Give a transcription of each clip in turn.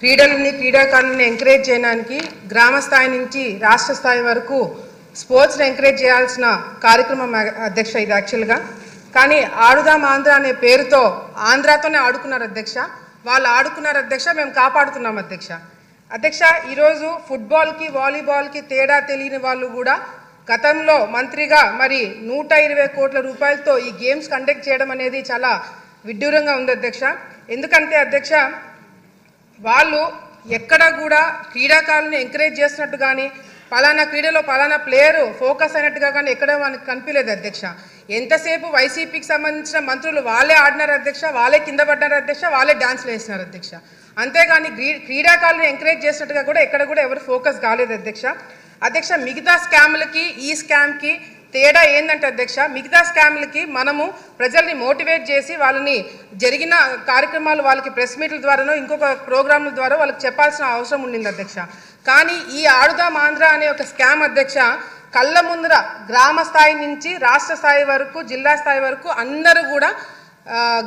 క్రీడాకారులను ఎంకరేజ్ చేయడానికి గ్రామ స్థాయి నుంచి రాష్ట్ర స్థాయి వరకు స్పోర్ట్స్ని ఎంకరేజ్ చేయాల్సిన కార్యక్రమం అధ్యక్ష ఇది యాక్చువల్గా. కానీ ఆడుదాం ఆంధ్ర అనే పేరుతో ఆంధ్రాతోనే ఆడుకున్నారు అధ్యక్ష. వాళ్ళు ఆడుకున్నారు అధ్యక్ష, మేము కాపాడుతున్నాం అధ్యక్ష. అధ్యక్ష, ఈరోజు ఫుట్బాల్కి వాలీబాల్కి తేడా తెలియని వాళ్ళు కూడా గతంలో మంత్రిగా మరి 120 కోట్ల రూపాయలతో ఈ గేమ్స్ కండక్ట్ చేయడం అనేది చాలా విడ్డూరంగా ఉంది అధ్యక్ష. ఎందుకంటే అధ్యక్ష, వాళ్ళు ఎక్కడ కూడా క్రీడాకారులను ఎంకరేజ్ చేస్తున్నట్టు కానీ పలానా క్రీడలో పలానా ప్లేయరు ఫోకస్ అయినట్టుగా కానీ ఎక్కడ మనకు కనిపించలేదు అధ్యక్ష. ఎంతసేపు వైసీపీకి సంబంధించిన మంత్రులు వాళ్ళే ఆడినారు అధ్యక్ష, వాళ్ళే కింద పడ్డారు అధ్యక్ష, వాళ్ళే డాన్స్లు వేసినారు అధ్యక్ష. అంతేగాని క్రీడాకారులను ఎంకరేజ్ చేసినట్టుగా కూడా ఎక్కడ కూడా ఎవరు ఫోకస్ కాలేదు అధ్యక్ష. అధ్యక్ష, మిగతా స్కామ్లకి ఈ స్కామ్కి తేడా ఏంటంటే అధ్యక్ష, మిగతా స్కామ్లకి మనము ప్రజల్ని మోటివేట్ చేసి వాళ్ళని జరిగిన కార్యక్రమాలు వాళ్ళకి ప్రెస్ మీట్ల ద్వారానో ఇంకొక ప్రోగ్రాంల ద్వారా వాళ్ళకి చెప్పాల్సిన అవసరం ఉండింది అధ్యక్ష. కానీ ఈ ఆడుదాం ఆంధ్ర అనే ఒక స్కామ్ అధ్యక్ష కళ్ళ ముందర గ్రామ స్థాయి నుంచి రాష్ట్ర స్థాయి వరకు జిల్లా స్థాయి వరకు అందరూ కూడా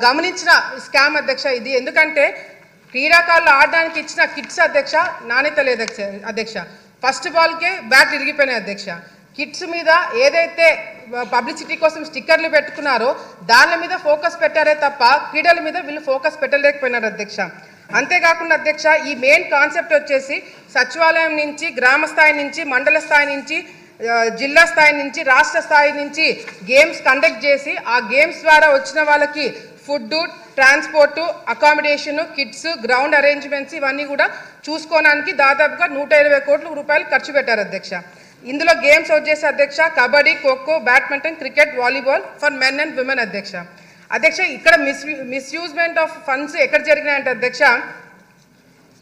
గమనించిన స్కామ్ అధ్యక్ష ఇది. ఎందుకంటే క్రీడాకారులు ఆడడానికి ఇచ్చిన కిట్స్ అధ్యక్ష నాణ్యత లేదు అధ్యక్ష. ఫస్ట్ బాల్కే బ్యాట్ ఇరిగిపోయినాయి అధ్యక్ష. కిట్స్ మీద ఏదైతే పబ్లిసిటీ కోసం స్టిక్కర్లు పెట్టుకున్నారో దాని మీద ఫోకస్ పెట్టారే తప్ప క్రీడల మీద వీళ్ళు ఫోకస్ పెట్టలేకపోయినారు అధ్యక్ష. అంతేకాకుండా అధ్యక్ష, ఈ మెయిన్ కాన్సెప్ట్ వచ్చేసి సచివాలయం నుంచి గ్రామ స్థాయి నుంచి మండల స్థాయి నుంచి జిల్లా స్థాయి నుంచి రాష్ట్ర స్థాయి నుంచి గేమ్స్ కండక్ట్ చేసి ఆ గేమ్స్ ద్వారా వచ్చిన వాళ్ళకి food, transport, accommodation, kits, ground arrangements ఇవన్నీ కూడా చూసుకోవడానికి దాదాపుగా 120 కోట్ల రూపాయలు ఖర్చు పెట్టారు అధ్యక్ష. ఇందులో గేమ్స్ వచ్చేసి అధ్యక్ష kabaddi, kho kho, badminton, cricket, volleyball for men and women అధ్యక్ష. అధ్యక్ష, ఇక్కడ మిస్యూజ్మెంట్ ఆఫ్ ఫండ్స్ ఎక్కడ జరిగినాయంటే అధ్యక్ష,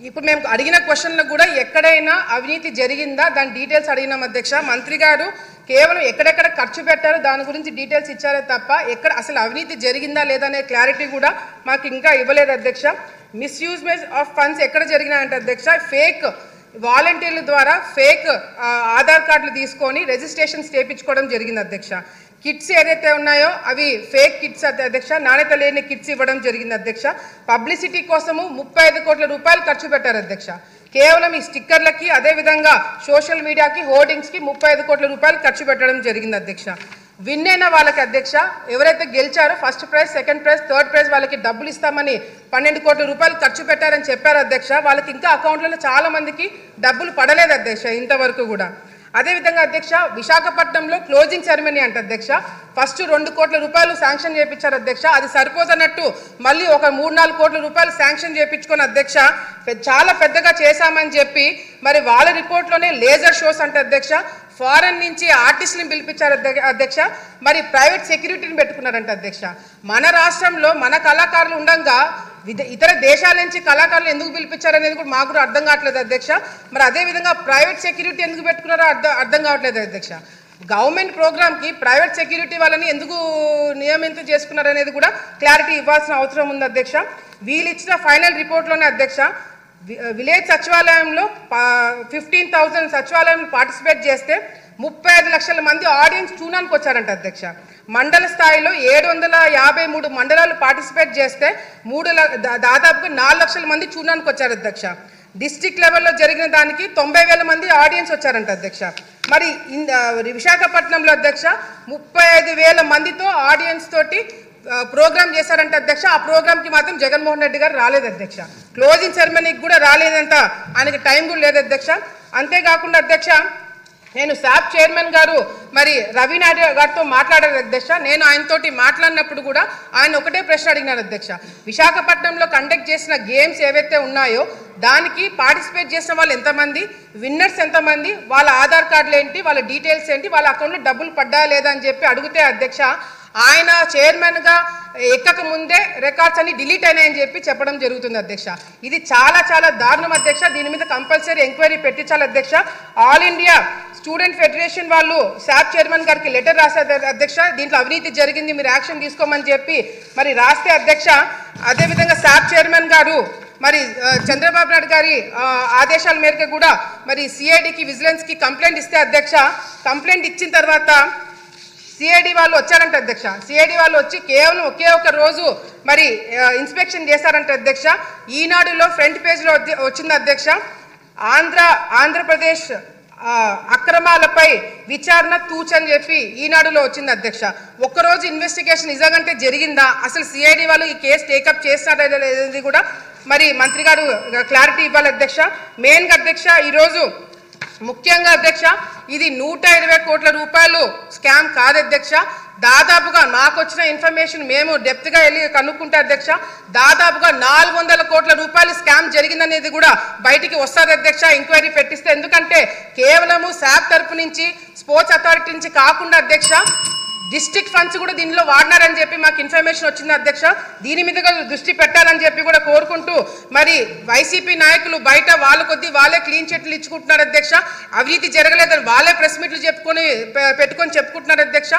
ఇప్పుడు మేము అడిగిన క్వశ్చన్లకు కూడా ఎక్కడైనా అవినీతి జరిగిందా దాని డీటెయిల్స్ అడిగినాం అధ్యక్ష. మంత్రి గారు కేవలం ఎక్కడెక్కడ ఖర్చు పెట్టారో దాని గురించి డీటెయిల్స్ ఇచ్చారే తప్ప ఎక్కడ అసలు అవినీతి జరిగిందా లేదనే క్లారిటీ కూడా మాకు ఇంకా ఇవ్వలేదు అధ్యక్ష. మిస్యూజ్మెంట్ ఆఫ్ ఫండ్స్ ఎక్కడ జరిగినాయంటే అధ్యక్ష, ఫేక్ వాలంటీర్ల ద్వారా ఫేక్ ఆధార్ కార్డులు తీసుకొని రిజిస్ట్రేషన్స్ చేయించుకోవడం జరిగింది అధ్యక్ష. కిట్స్ ఏదైతే ఉన్నాయో అవి ఫేక్ కిట్స్ అధ్యక్ష, నాణ్యత లేని కిట్స్ ఇవ్వడం జరిగింది అధ్యక్ష. పబ్లిసిటీ కోసము 35 కోట్ల రూపాయలు ఖర్చు పెట్టారు అధ్యక్ష. కేవలం ఈ స్టిక్కర్లకి అదేవిధంగా సోషల్ మీడియాకి హోర్డింగ్స్కి 35 కోట్ల రూపాయలు ఖర్చు పెట్టడం జరిగింది అధ్యక్ష. విన్ అయిన వాళ్ళకి అధ్యక్ష, ఎవరైతే గెలిచారో first prize, second prize, third prize వాళ్ళకి డబ్బులు ఇస్తామని 12 కోట్ల రూపాయలు ఖర్చు పెట్టారని చెప్పారు అధ్యక్ష. వాళ్ళకి ఇంకా అకౌంట్లలో చాలా మందికి డబ్బులు పడలేదు అధ్యక్ష ఇంతవరకు కూడా. అదేవిధంగా అధ్యక్ష, విశాఖపట్నంలో క్లోజింగ్ సెరమనీ అంటే అధ్యక్ష ఫస్ట్ 2 కోట్ల రూపాయలు శాంక్షన్ చేయించారు అధ్యక్ష. అది సరిపోదన్నట్టు మళ్ళీ ఒక 3-4 కోట్ల రూపాయలు శాంక్షన్ చేయించుకొని అధ్యక్ష చాలా పెద్దగా చేశామని చెప్పి మరి వాళ్ళ రిపోర్ట్లోనే లేజర్ షోస్ అంటే అధ్యక్ష ఫారెన్ నుంచి ఆర్టిస్టులను పిలిపించారు అధ్యక్ష. మరి ప్రైవేట్ సెక్యూరిటీని పెట్టుకున్నారంట అధ్యక్ష. మన రాష్ట్రంలో మన కళాకారులు ఉండగా ఇతర దేశాల నుంచి కళాకారులు ఎందుకు పిలిపించారనేది కూడా మాకు కూడా అర్థం కావట్లేదు అధ్యక్ష. మరి అదేవిధంగా ప్రైవేట్ సెక్యూరిటీ ఎందుకు పెట్టుకున్నారో అర్థం కావట్లేదు అధ్యక్ష. గవర్నమెంట్ ప్రోగ్రామ్కి ప్రైవేట్ సెక్యూరిటీ వాళ్ళని ఎందుకు నియమితం చేసుకున్నారు అనేది కూడా క్లారిటీ ఇవ్వాల్సిన అవసరం ఉంది అధ్యక్ష. వీళ్ళు ఇచ్చిన ఫైనల్ రిపోర్ట్లోనే అధ్యక్ష విలేజ్ సచివాలయంలో 15,000 సచివాలయంలో పార్టిసిపేట్ చేస్తే 35 లక్షల మంది ఆడియన్స్ చూడడానికి వచ్చారంట అధ్యక్ష. మండల స్థాయిలో 753 మండలాలు పార్టిసిపేట్ చేస్తే దాదాపుగా 4 లక్షల మంది చూడడానికి వచ్చారు అధ్యక్ష. డిస్ట్రిక్ట్ లెవెల్లో జరిగిన దానికి 90,000 మంది ఆడియన్స్ వచ్చారంట అధ్యక్ష. మరి విశాఖపట్నంలో అధ్యక్ష 35,000 మందితో ఆడియన్స్ తోటి ప్రోగ్రామ్ చేశారంట అధ్యక్ష. ఆ ప్రోగ్రామ్కి మాత్రం జగన్మోహన్ రెడ్డి గారు రాలేదు అధ్యక్ష. క్లోజింగ్ సెరమనీకి కూడా రాలేదంట, ఆయనకి టైం కూడా లేదు అధ్యక్ష. అంతేకాకుండా అధ్యక్ష, నేను శాప్ చైర్మన్ గారు మరి రవి నాయుడు గారితో మాట్లాడారు అధ్యక్ష. నేను ఆయనతోటి మాట్లాడినప్పుడు కూడా ఆయన ఒకటే ప్రశ్న అడిగినారు అధ్యక్ష. విశాఖపట్నంలో కండక్ట్ చేసిన గేమ్స్ ఏవైతే ఉన్నాయో దానికి పార్టిసిపేట్ చేసిన వాళ్ళు ఎంతమంది, విన్నర్స్ ఎంతమంది, వాళ్ళ ఆధార్ కార్డులు ఏంటి, వాళ్ళ డీటెయిల్స్ ఏంటి, వాళ్ళ అకౌంట్లో డబ్బులు పడ్డా లేదా అని చెప్పి అడిగితే అధ్యక్ష ఆయన చైర్మన్గా ఎక్కక ముందే రికార్డ్స్ అన్ని డిలీట్ అయినాయని చెప్పి చెప్పడం జరుగుతుంది అధ్యక్ష. ఇది చాలా చాలా దారుణం అధ్యక్ష. దీని మీద కంపల్సరీ ఎంక్వైరీ పెట్టించాలి అధ్యక్ష. ఆల్ ఇండియా స్టూడెంట్ ఫెడరేషన్ వాళ్ళు శాప్ చైర్మన్ గారికి లెటర్ రాశారు అధ్యక్ష. దీంట్లో అవినీతి జరిగింది, మీరు యాక్షన్ తీసుకోమని చెప్పి మరి రాస్తే అధ్యక్ష, అదేవిధంగా శాప్ చైర్మన్ గారు మరి చంద్రబాబు నాయుడు గారి ఆదేశాల మేరకు కూడా మరి సిఐడికి విజిలెన్స్కి కంప్లైంట్ ఇస్తే అధ్యక్ష, కంప్లైంట్ ఇచ్చిన తర్వాత సిఐడి వాళ్ళు వచ్చారంట అధ్యక్ష. సిఐడి వాళ్ళు వచ్చి కేవలం ఒకే ఒక రోజు మరి ఇన్స్పెక్షన్ చేశారంట అధ్యక్ష. ఈనాడులో ఫ్రంట్ పేజ్లో వచ్చింది అధ్యక్ష, ఆంధ్రప్రదేశ్ అక్రమాలపై విచారణ తూచని చెప్పి ఈనాడులో వచ్చింది అధ్యక్ష. ఒక్కరోజు ఇన్వెస్టిగేషన్ నిజంగా జరిగిందా, అసలు సిఐడి వాళ్ళు ఈ కేసు టేకప్ చేస్తారా లేదని కూడా మరి మంత్రి గారు క్లారిటీ ఇవ్వాలి అధ్యక్ష. మెయిన్గా అధ్యక్ష ఈరోజు ముఖ్యంగా అధ్యక్ష ఇది 120 కోట్ల రూపాయలు స్కామ్ కాదు అధ్యక్ష. దాదాపుగా నాకు వచ్చిన ఇన్ఫర్మేషన్ మేము డెప్త్గా వెళ్ళి కనుక్కుంటే అధ్యక్ష దాదాపుగా 400 కోట్ల రూపాయలు స్కామ్ జరిగిందనేది కూడా బయటికి వస్తుంది అధ్యక్ష ఎంక్వైరీ పెట్టిస్తే. ఎందుకంటే కేవలము శాప్ తరపు నుంచి స్పోర్ట్స్ అథారిటీ నుంచి కాకుండా అధ్యక్ష డిస్ట్రిక్ట్ ఫండ్స్ కూడా దీనిలో వాడినారని చెప్పి మాకు ఇన్ఫర్మేషన్ వచ్చింది అధ్యక్ష. దీని మీద దృష్టి పెట్టాలని చెప్పి కూడా కోరుకుంటూ మరి వైసీపీ నాయకులు బయట వాళ్ళ కొద్దీ వాళ్ళే క్లీన్ చిట్లు ఇచ్చుకుంటున్నారు అధ్యక్ష. అవినీతి జరగలేదని వాళ్ళే ప్రెస్ మీట్లు పెట్టుకొని చెప్పుకుంటున్నారు అధ్యక్ష.